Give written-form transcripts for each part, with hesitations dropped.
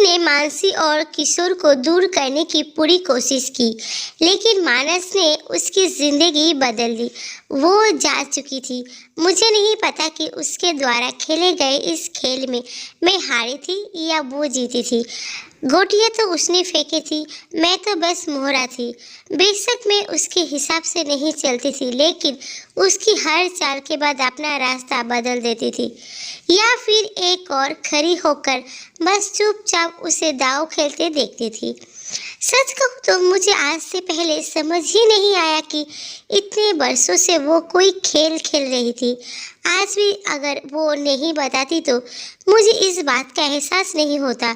ने मानसी और किशोर को दूर करने की पूरी कोशिश की, लेकिन मानस ने उसकी जिंदगी बदल दी। वो जा चुकी थी। मुझे नहीं पता कि उसके द्वारा खेले गए इस खेल में मैं हारी थी या वो जीती थी। गोटियां तो उसने फेंकी थी, मैं तो बस मोहरा थी। बेशक मैं उसके हिसाब से नहीं चलती थी, लेकिन उसकी हर चाल के बाद अपना रास्ता बदल देती थी, या फिर एक और खड़ी होकर बस चुपचाप उसे दांव खेलते देखती थी। सच कहूँ तो मुझे आज से पहले समझ ही नहीं आया कि इतने वर्षों से वो कोई खेल खेल रही थी। आज भी अगर वो नहीं बताती तो मुझे इस बात का एहसास नहीं होता।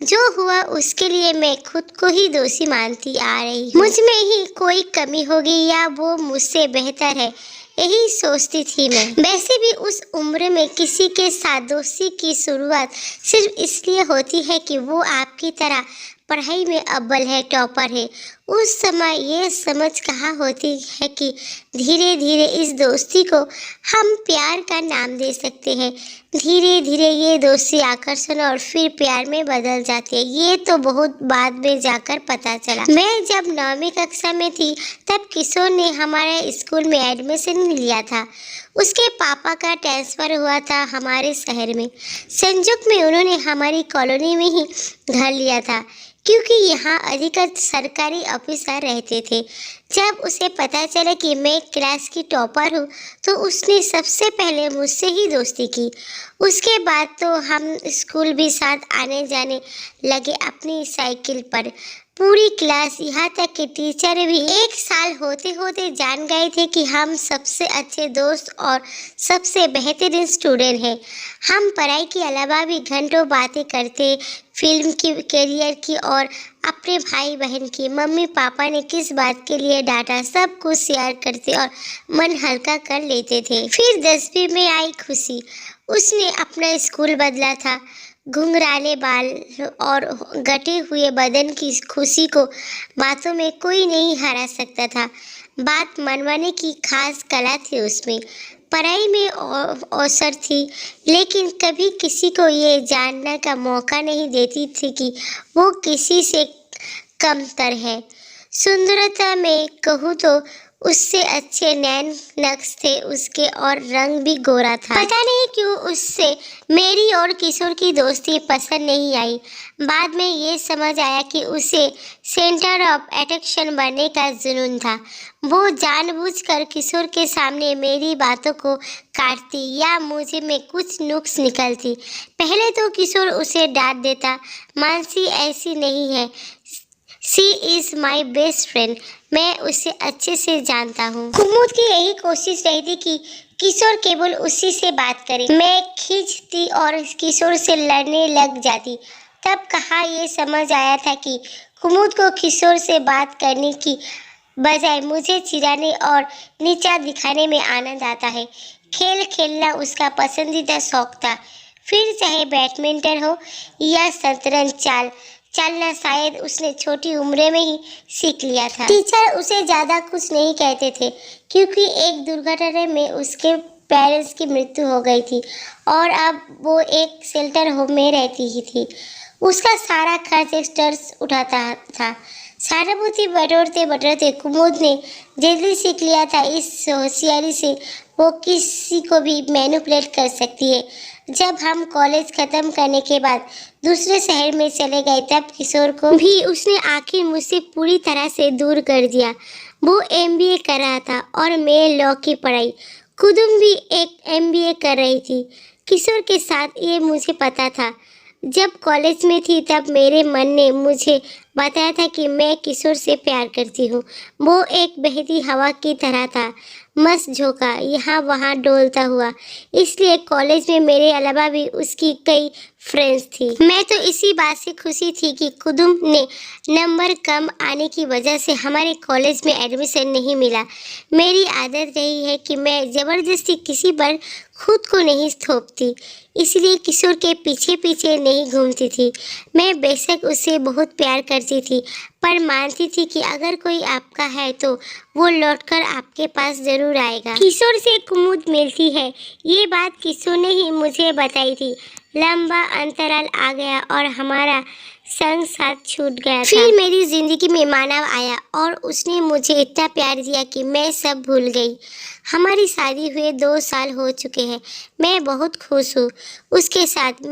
जो हुआ उसके लिए मैं खुद को ही दोषी मानती आ रही हूँ। मुझ में ही कोई कमी होगी या वो मुझसे बेहतर है, यही सोचती थी मैं। वैसे भी उस उम्र में किसी के साथ दोस्ती की शुरुआत सिर्फ इसलिए होती है कि वो आपकी तरह पढ़ाई में अव्वल है, टॉपर है। उस समय ये समझ कहाँ होती है कि धीरे धीरे इस दोस्ती को हम प्यार का नाम दे सकते हैं। धीरे धीरे ये दोस्ती आकर्षण और फिर प्यार में बदल जाती है। ये तो बहुत बाद में जाकर पता चला। मैं जब 9वीं कक्षा में थी तब किशोर ने हमारे स्कूल में एडमिशन लिया था। उसके पापा का ट्रांसफ़र हुआ था हमारे शहर में। संयोग में उन्होंने हमारी कॉलोनी में ही घर लिया था, क्योंकि यहाँ अधिकतर सरकारी ऑफिसर रहते थे। जब उसे पता चला कि मैं क्लास की टॉपर हूँ तो उसने सबसे पहले मुझसे ही दोस्ती की। उसके बाद तो हम स्कूल भी साथ आने जाने लगे अपनी साइकिल पर। पूरी क्लास, यहाँ तक कि टीचर भी एक साल होते होते जान गए थे कि हम सबसे अच्छे दोस्त और सबसे बेहतरीन स्टूडेंट हैं। हम पढ़ाई के अलावा भी घंटों बातें करते, फिल्म की, करियर की और अपने भाई बहन की। मम्मी पापा ने किस बात के लिए डांटा, सब कुछ शेयर करते और मन हल्का कर लेते थे। फिर 10वीं में आई खुशी। उसने अपना स्कूल बदला था। घुंघराले बाल और गटे हुए बदन की खुशी को बातों में कोई नहीं हरा सकता था। बात मनवाने की खास कला थी उसमें। पढ़ाई में अवसर थी, लेकिन कभी किसी को ये जानने का मौका नहीं देती थी कि वो किसी से कमतर है। सुंदरता में कहूँ तो उससे अच्छे नैन नक्श थे उसके, और रंग भी गोरा था। पता नहीं क्यों उससे मेरी और किशोर की दोस्ती पसंद नहीं आई। बाद में ये समझ आया कि उसे सेंटर ऑफ अट्रैक्शन बनने का जुनून था। वो जानबूझकर किशोर के सामने मेरी बातों को काटती या मुझे में कुछ नुक्स निकलती। पहले तो किशोर उसे डांट देता, मानसी ऐसी नहीं है, she is my best friend, मैं उसे अच्छे से जानता हूँ। कुमुद की यही कोशिश रहती कि किशोर केवल उसी से बात करे। मैं खींचती और किशोर से लड़ने लग जाती। तब कहाँ ये समझ आया था कि कुमुद को किशोर से बात करने की बजाय मुझे चिढ़ाने और नीचा दिखाने में आनंद आता है। खेल खेलना उसका पसंदीदा शौक था। फिर चाहे बैडमिंटन हो या शतरंज चलना शायद उसने छोटी उम्र में ही सीख लिया था। टीचर उसे ज़्यादा कुछ नहीं कहते थे, क्योंकि एक दुर्घटना में उसके पेरेंट्स की मृत्यु हो गई थी और अब वो एक शेल्टर होम में रहती ही थी। उसका सारा खर्च एक्स्टर्स उठाता था। सहानुभूति बटोरते बटोरते कुमुद ने जल्दी सीख लिया था इस होशियारी से वो किसी को भी मैनिपुलेट कर सकती है। जब हम कॉलेज ख़त्म करने के बाद दूसरे शहर में चले गए तब किशोर को भी उसने आखिर मुझसे पूरी तरह से दूर कर दिया। वो MBA कर रहा था और मैं लॉ की पढ़ाई। कुदुम भी एक MBA कर रही थी। किशोर के साथ ये मुझे पता था। जब कॉलेज में थी तब मेरे मन ने मुझे बताया था कि मैं किशोर से प्यार करती हूँ। वो एक बहती हवा की तरह था, मस्त झोंका यहाँ वहाँ डोलता हुआ। इसलिए कॉलेज में मेरे अलावा भी उसकी कई फ्रेंड्स थी। मैं तो इसी बात से खुशी थी कि कुदुम ने नंबर कम आने की वजह से हमारे कॉलेज में एडमिशन नहीं मिला। मेरी आदत रही है कि मैं ज़बरदस्ती किसी पर खुद को नहीं थोपती, इसलिए किशोर के पीछे पीछे नहीं घूमती थी। मैं बेशक उसे बहुत प्यार करती करती थी, पर मानती थी कि अगर कोई आपका है तो वो लौटकर आपके पास जरूर आएगा। किशोर से कुमुद मिलती है, ये बात किशोर ने ही मुझे बताई थी। लंबा अंतराल आ गया और हमारा संग साथ छूट गया था। फिर मेरी जिंदगी में मानव आया और उसने मुझे इतना प्यार दिया कि मैं सब भूल गई। हमारी शादी हुए 2 साल हो चुके हैं। मैं बहुत खुश हूँ उसके साथ।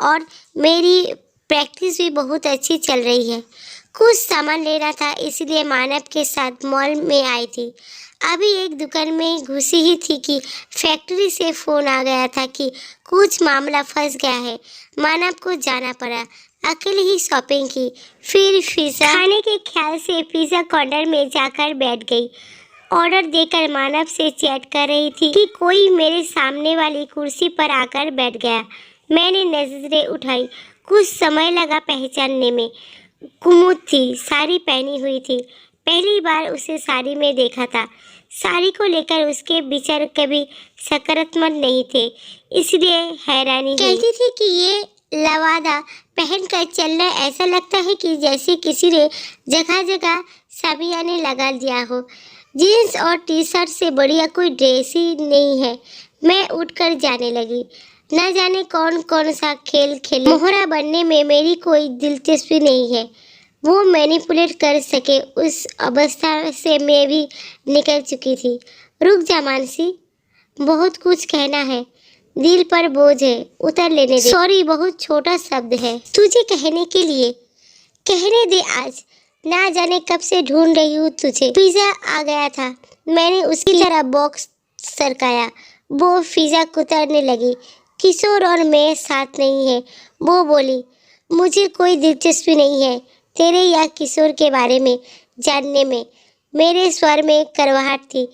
और मेरी प्रैक्टिस भी बहुत अच्छी चल रही है। कुछ सामान लेना था, इसलिए मानव के साथ मॉल में आई थी। अभी एक दुकान में घुसी ही थी कि फैक्ट्री से फ़ोन आ गया था कि कुछ मामला फंस गया है। मानव को जाना पड़ा। अकेले ही शॉपिंग की, फिर पिज़्ज़ा खाने के ख्याल से पिज़्ज़ा कॉर्नर में जाकर बैठ गई। ऑर्डर देकर मानव से चैट कर रही थी कि कोई मेरे सामने वाली कुर्सी पर आकर बैठ गया। मैंने नजरें उठाई। कुछ समय लगा पहचानने में। कुमुद थी, साड़ी पहनी हुई थी। पहली बार उसे साड़ी में देखा था। साड़ी को लेकर उसके विचार कभी सकारात्मक नहीं थे, इसलिए हैरानी हुई। कहती थी कि ये लवादा पहनकर चलना ऐसा लगता है कि जैसे किसी ने जगह जगह साबियाने लगा दिया हो। जीन्स और टी शर्ट से बढ़िया कोई ड्रेस ही नहीं है। मैं उठकर जाने लगी। न जाने कौन कौन सा खेल खेले। मोहरा बनने में मेरी कोई दिलचस्पी नहीं है। वो मैनिपुलेट कर सके उस अवस्था से मैं भी निकल चुकी थी। रुक जा मानसी, बहुत कुछ कहना है। दिल पर बोझ है, उतर लेने दे। सॉरी बहुत छोटा शब्द है तुझे कहने के लिए। कहने दे आज। ना जाने कब से ढूंढ रही हूँ तुझे। पिज़्ज़ा आ गया था। मैंने उसकी तरह बॉक्स सरकाया। वो पिज़्ज़ा कुतरने लगी। किशोर और मैं साथ नहीं है। वो बोली, मुझे कोई दिलचस्पी नहीं है तेरे या किशोर के बारे में जानने में। मेरे स्वर में करवाहट थी।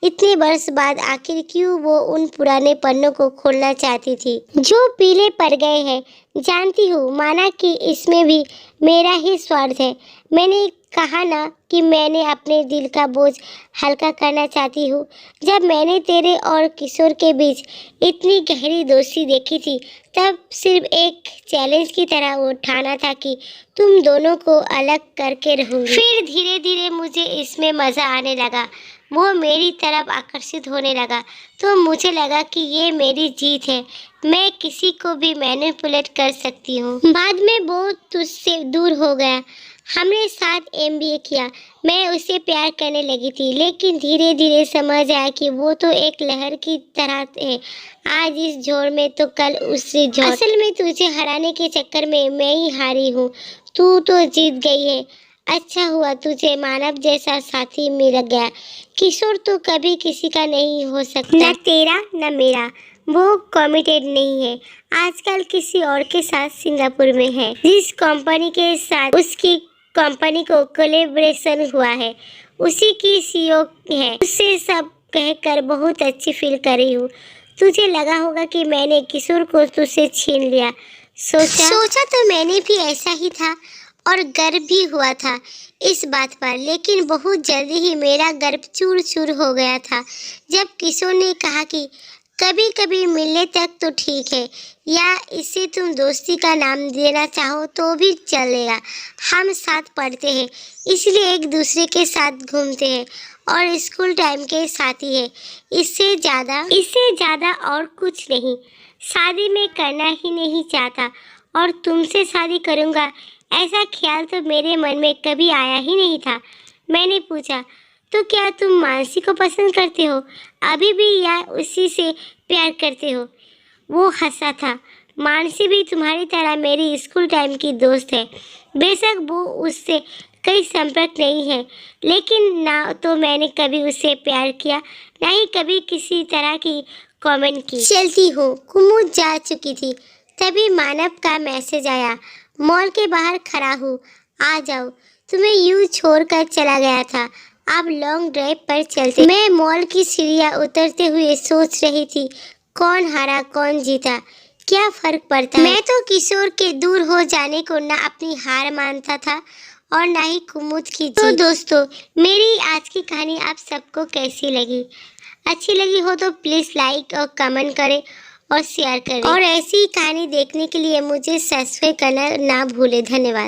इतने वर्ष बाद आखिर क्यों वो उन पुराने पन्नों को खोलना चाहती थी जो पीले पड़ गए हैं। जानती हूँ माना कि इसमें भी मेरा ही स्वार्थ है। मैंने कहा ना कि मैंने अपने दिल का बोझ हल्का करना चाहती हूँ। जब मैंने तेरे और किशोर के बीच इतनी गहरी दोस्ती देखी थी, तब सिर्फ एक चैलेंज की तरह वो ठाना था कि तुम दोनों को अलग करके रहूँगी। फिर धीरे धीरे मुझे इसमें मज़ा आने लगा। वो मेरी तरफ आकर्षित होने लगा तो मुझे लगा कि ये मेरी जीत है। मैं किसी को भी मैनिपुलेट कर सकती हूँ। बाद में वो तुझसे दूर हो गया। हमने साथ एमबीए किया। मैं उसे प्यार करने लगी थी, लेकिन धीरे धीरे समझ आया कि वो तो एक लहर की तरह है। आज इस झोड़ में तो कल उससे झोड़। असल में तुझे हराने के चक्कर में मैं ही हारी हूँ। तू तो जीत गई है। अच्छा हुआ तुझे मानव जैसा साथी मिल गया। किशोर तो कभी किसी का नहीं हो सकता, न तेरा न मेरा। वो कमिटेड नहीं है। आजकल किसी और के साथ सिंगापुर में है। जिस कंपनी के साथ उसकी कंपनी को कोलैबोरेशन हुआ है, उसी की सीईओ है। उससे सब कहकर बहुत अच्छी फील कर रही हूँ। तुझे लगा होगा कि मैंने किशोर को तुझसे छीन लिया। सोचा तो मैंने भी ऐसा ही था और गर्व भी हुआ था इस बात पर, लेकिन बहुत जल्दी ही मेरा गर्व चूर चूर हो गया था जब किशोर ने कहा कि कभी कभी मिलने तक तो ठीक है, या इसे तुम दोस्ती का नाम देना चाहो तो भी चलेगा। हम साथ पढ़ते हैं, इसलिए एक दूसरे के साथ घूमते हैं और स्कूल टाइम के साथी हैं। इससे ज़्यादा और कुछ नहीं। शादी में करना ही नहीं चाहता और तुमसे शादी करूँगा ऐसा ख्याल तो मेरे मन में कभी आया ही नहीं था। मैंने पूछा, तो क्या तुम मानसी को पसंद करते हो अभी भी, या उसी से प्यार करते हो? वो हंसा था। मानसी भी तुम्हारी तरह मेरी स्कूल टाइम की दोस्त है। बेशक वो उससे कई संपर्क नहीं है, लेकिन ना तो मैंने कभी उससे प्यार किया, ना ही कभी किसी तरह की कमेंट की। चलती हूँ। कुमुद जा चुकी थी। तभी मानव का मैसेज आया। मॉल के बाहर खड़ा हूँ, आ जाओ। तुम्हें यूं छोड़कर चला गया था। अब लॉन्ग ड्राइव पर चलते। मैं मॉल की सीढ़ियाँ उतरते हुए सोच रही थी, कौन हारा कौन जीता, क्या फर्क पड़ता है। मैं तो किशोर के दूर हो जाने को ना अपनी हार मानता था और ना ही कुमुद की जीत। तो दोस्तों, मेरी आज की कहानी आप सबको कैसी लगी? अच्छी लगी हो तो प्लीज़ लाइक और कमेंट करें और शेयर करें। और ऐसी कहानी देखने के लिए मुझे सब्सक्राइब करना ना भूलें। धन्यवाद।